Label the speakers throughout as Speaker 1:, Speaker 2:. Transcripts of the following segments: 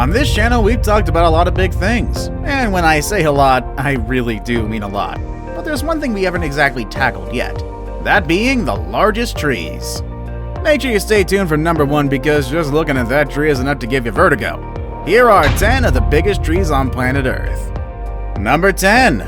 Speaker 1: On this channel, we've talked about a lot of big things. And when I say a lot, I really do mean a lot. But there's one thing we haven't exactly tackled yet. That being the largest trees. Make sure you stay tuned for number 1 because just looking at that tree is enough to give you vertigo. Here are 10 of the biggest trees on planet Earth. Number 10.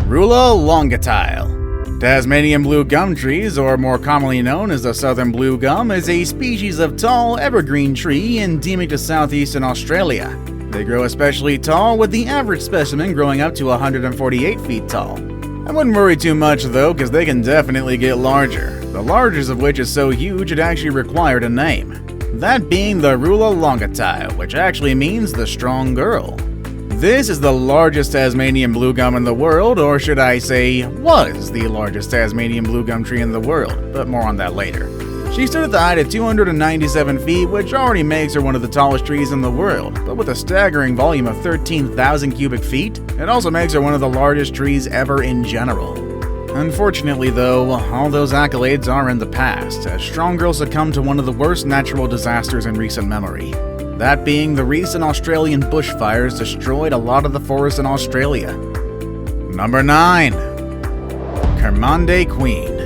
Speaker 1: Rullah Longatyle. Tasmanian blue gum trees, or more commonly known as the southern blue gum, is a species of tall evergreen tree endemic to southeastern Australia. They grow especially tall, with the average specimen growing up to 148 feet tall. I wouldn't worry too much though, because they can definitely get larger, the largest of which is so huge it actually required a name. That being the Rullah Longatyle, which actually means the strong girl. This is the largest Tasmanian blue gum in the world, or should I say, was the largest Tasmanian blue gum tree in the world, but more on that later. She stood at the height of 297 feet, which already makes her one of the tallest trees in the world, but with a staggering volume of 13,000 cubic feet, it also makes her one of the largest trees ever in general. Unfortunately though, all those accolades are in the past, as Strong Girl succumbed to one of the worst natural disasters in recent memory. That being the recent Australian bushfires destroyed a lot of the forests in Australia. Number 9. KERMANDIE Queen.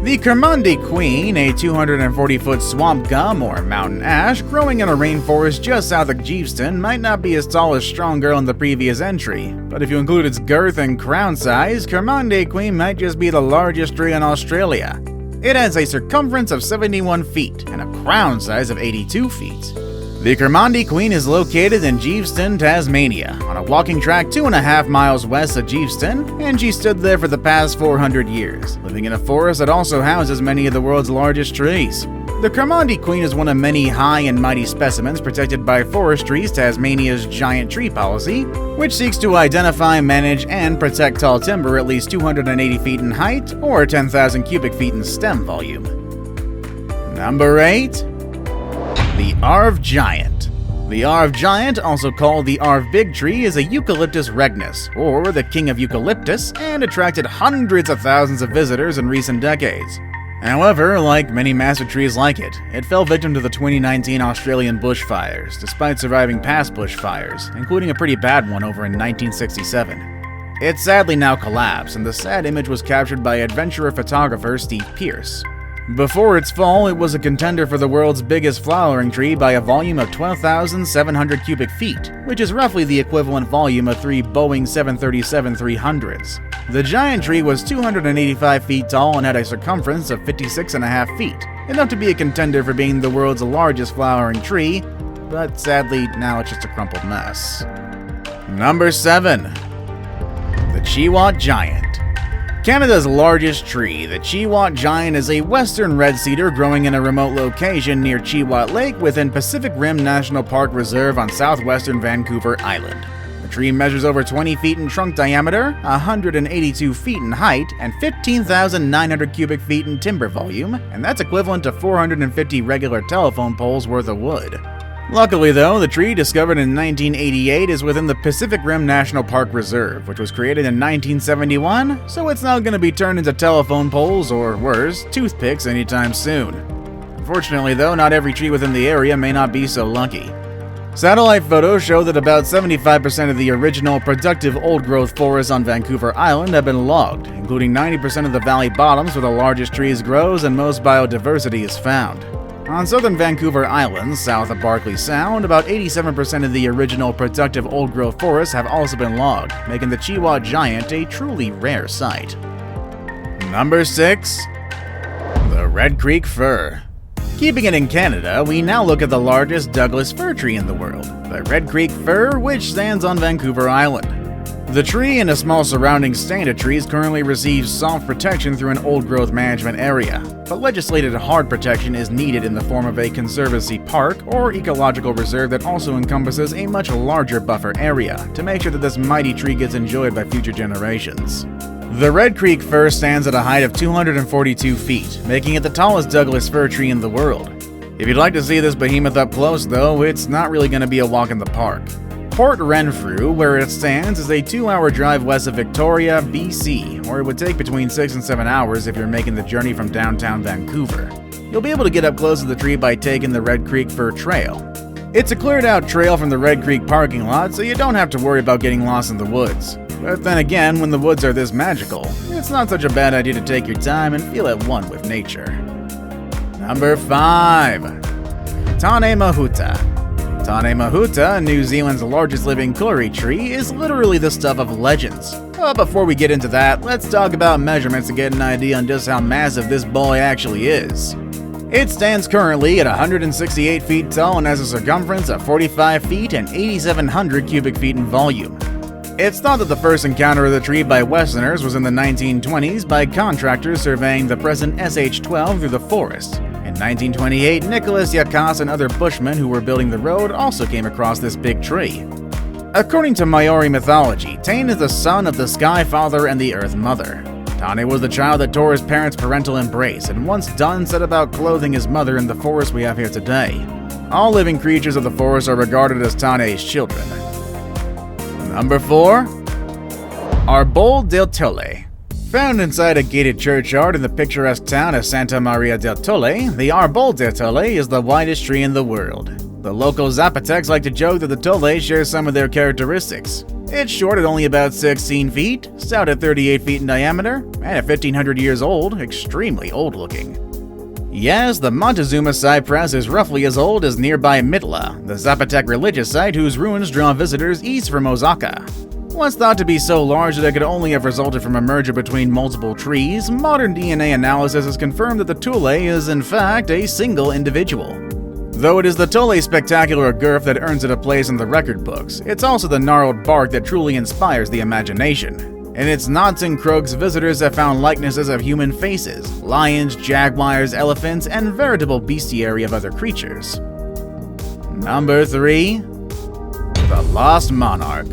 Speaker 1: The KERMANDIE Queen, a 240-foot swamp gum or mountain ash growing in a rainforest just south of Geeveston, might not be as tall as Strong Girl in the previous entry, but if you include its girth and crown size, KERMANDIE Queen might just be the largest tree in Australia. It has a circumference of 71 feet and a crown size of 82 feet. The KERMANDIE Queen is located in Geeveston, Tasmania, on a walking track 2.5 miles west of Geeveston, and she stood there for the past 400 years, living in a forest that also houses many of the world's largest trees. The KERMANDIE Queen is one of many high and mighty specimens protected by Forestry's Tasmania's Giant Tree Policy, which seeks to identify, manage, and protect tall timber at least 280 feet in height or 10,000 cubic feet in stem volume. Number 8. The ARVE Giant. The ARVE Giant, also called the ARVE Big Tree, is a Eucalyptus regnus, or the king of eucalyptus, and attracted hundreds of thousands of visitors in recent decades. However, like many massive trees like it fell victim to the 2019 Australian bushfires, despite surviving past bushfires, including a pretty bad one over in 1967. It sadly now collapsed, and the sad image was captured by adventurer photographer Steve Pierce. Before its fall, it was a contender for the world's biggest flowering tree by a volume of 12,700 cubic feet, which is roughly the equivalent volume of 3 Boeing 737-300s. The giant tree was 285 feet tall and had a circumference of 56.5 feet, enough to be a contender for being the world's largest flowering tree, but sadly now it's just a crumpled mess. Number 7. The CHEEWHAT Giant. Canada's largest tree, the CHEEWHAT Giant, is a western red cedar growing in a remote location near CHEEWHAT Lake within Pacific Rim National Park Reserve on southwestern Vancouver Island. The tree measures over 20 feet in trunk diameter, 182 feet in height, and 15,900 cubic feet in timber volume, and that's equivalent to 450 regular telephone poles worth of wood. Luckily though, the tree, discovered in 1988, is within the Pacific Rim National Park Reserve, which was created in 1971, so it's not going to be turned into telephone poles, or worse, toothpicks anytime soon. Unfortunately though, not every tree within the area may not be so lucky. Satellite photos show that about 75% of the original productive old-growth forests on Vancouver Island have been logged, including 90% of the valley bottoms where the largest trees grows and most biodiversity is found. On southern Vancouver Island, south of Barkley Sound, about 87% of the original productive old-growth forests have also been logged, making the CHEEWHAT Giant a truly rare sight. Number 6. The Red Creek Fir. Keeping it in Canada, we now look at the largest Douglas fir tree in the world, the Red Creek Fir, which stands on Vancouver Island. The tree and a small surrounding stand of trees currently receives soft protection through an old-growth management area, but legislated hard protection is needed in the form of a conservancy park or ecological reserve that also encompasses a much larger buffer area to make sure that this mighty tree gets enjoyed by future generations. The Red Creek Fir stands at a height of 242 feet, making it the tallest Douglas fir tree in the world. If you'd like to see this behemoth up close though, it's not really going to be a walk in the park. Port Renfrew, where it stands, is a 2-hour drive west of Victoria, BC, or it would take between 6 and 7 hours if you're making the journey from downtown Vancouver. You'll be able to get up close to the tree by taking the Red Creek Fir Trail. It's a cleared out trail from the Red Creek parking lot, so you don't have to worry about getting lost in the woods. But then again, when the woods are this magical, it's not such a bad idea to take your time and feel at one with nature. Number 5. TANE MAHUTA. TANE MAHUTA, New Zealand's largest living kauri tree, is literally the stuff of legends. But before we get into that, let's talk about measurements to get an idea on just how massive this boy actually is. It stands currently at 168 feet tall and has a circumference of 45 feet and 8,700 cubic feet in volume. It's thought that the first encounter of the tree by Westerners was in the 1920s by contractors surveying the present SH-12 through the forest. In 1928, Nicholas Yakas and other bushmen who were building the road also came across this big tree. According to Maori mythology, TANE is the son of the Sky Father and the Earth Mother. TANE was the child that tore his parents' parental embrace, and once done set about clothing his mother in the forest we have here today. All living creatures of the forest are regarded as TANE's children. Number 4. ARBOL del TULE. Found inside a gated churchyard in the picturesque town of Santa Maria del Tule, the ARBOL del Tule is the widest tree in the world. The local Zapotecs like to joke that the Tule shares some of their characteristics. It's short at only about 16 feet, stout at 38 feet in diameter, and at 1,500 years old, extremely old looking. Yes, the Montezuma cypress is roughly as old as nearby Mitla, the Zapotec religious site whose ruins draw visitors east from Osaka. Once thought to be so large that it could only have resulted from a merger between multiple trees, modern DNA analysis has confirmed that the Tule is in fact a single individual. Though it is the Tule's spectacular girth that earns it a place in the record books, it's also the gnarled bark that truly inspires the imagination. In its knots and croaks, visitors have found likenesses of human faces, lions, jaguars, elephants, and veritable bestiary of other creatures. Number 3. The Lost Monarch.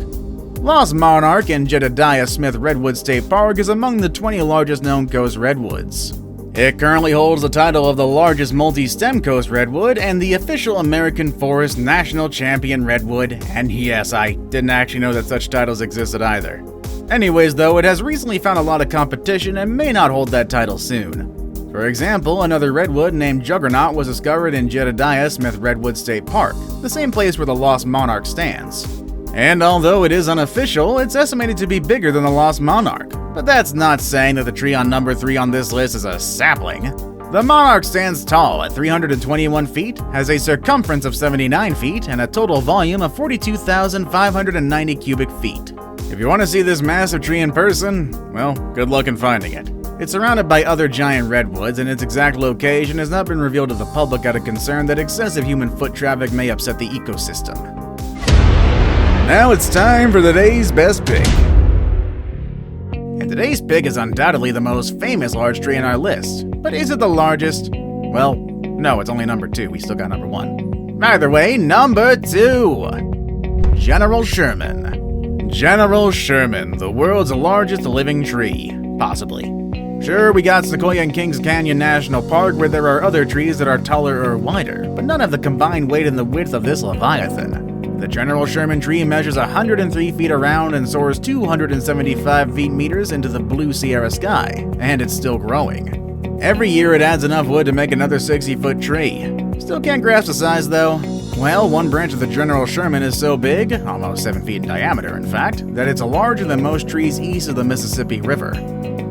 Speaker 1: Lost Monarch in Jedediah Smith Redwood State Park is among the 20 largest known coast redwoods. It currently holds the title of the largest multi-stem coast redwood and the official American Forest National Champion Redwood, and yes, I didn't actually know that such titles existed either. Anyways though, it has recently found a lot of competition and may not hold that title soon. For example, another redwood named Juggernaut was discovered in Jedediah Smith Redwood State Park, the same place where the Lost Monarch stands. And although it is unofficial, it's estimated to be bigger than the Lost Monarch. But that's not saying that the tree on number 3 on this list is a sapling. The Monarch stands tall at 321 feet, has a circumference of 79 feet, and a total volume of 42,590 cubic feet. If you want to see this massive tree in person, well, good luck in finding it. It's surrounded by other giant redwoods, and its exact location has not been revealed to the public out of concern that excessive human foot traffic may upset the ecosystem. Now it's time for today's best pick. And today's pick is undoubtedly the most famous large tree on our list. But is it the largest? Well, no, it's only number 2. We still got number 1. Either way, number 2. General Sherman. General Sherman, the world's largest living tree. Possibly. Sure, we got Sequoia and Kings Canyon National Park where there are other trees that are taller or wider, but none have the combined weight and the width of this leviathan. The General Sherman tree measures 103 feet around and soars 275 meters into the blue Sierra sky, and it's still growing. Every year it adds enough wood to make another 60-foot tree. Still can't grasp the size though. Well, one branch of the General Sherman is so big, almost 7 feet in diameter in fact, that it's larger than most trees east of the Mississippi River.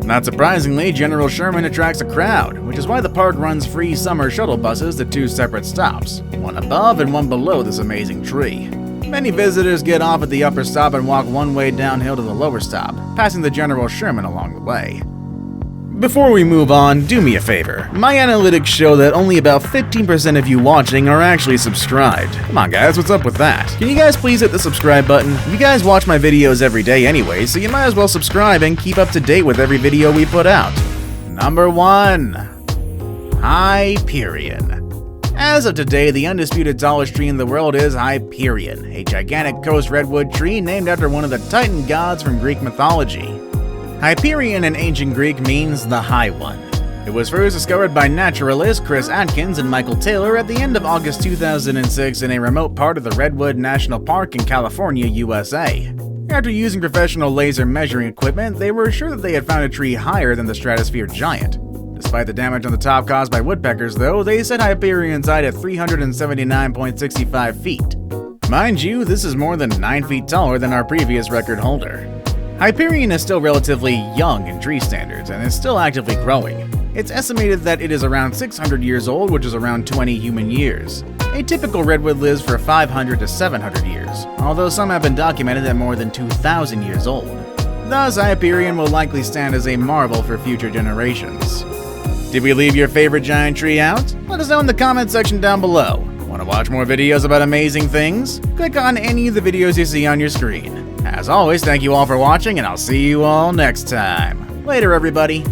Speaker 1: Not surprisingly, General Sherman attracts a crowd, which is why the park runs free summer shuttle buses to 2 separate stops, one above and one below this amazing tree. Many visitors get off at the upper stop and walk one way downhill to the lower stop, passing the General Sherman along the way. Before we move on, do me a favor. My analytics show that only about 15% of you watching are actually subscribed. Come on guys, what's up with that? Can you guys please hit the subscribe button? You guys watch my videos every day anyway, so you might as well subscribe and keep up to date with every video we put out. Number 1. HYPERION. As of today, the undisputed tallest tree in the world is HYPERION, a gigantic coast redwood tree named after one of the Titan gods from Greek mythology. HYPERION in ancient Greek means the High One. It was first discovered by naturalists Chris Atkins and Michael Taylor at the end of August 2006 in a remote part of the Redwood National Park in California, USA. After using professional laser measuring equipment, they were sure that they had found a tree higher than the stratosphere giant. Despite the damage on the top caused by woodpeckers, though, they said HYPERION died at 379.65 feet. Mind you, this is more than 9 feet taller than our previous record holder. HYPERION is still relatively young in tree standards and is still actively growing. It's estimated that it is around 600 years old, which is around 20 human years. A typical redwood lives for 500 to 700 years, although some have been documented at more than 2,000 years old. Thus, HYPERION will likely stand as a marvel for future generations. Did we leave your favorite giant tree out? Let us know in the comment section down below. Want to watch more videos about amazing things? Click on any of the videos you see on your screen. As always, thank you all for watching, and I'll see you all next time. Later, everybody.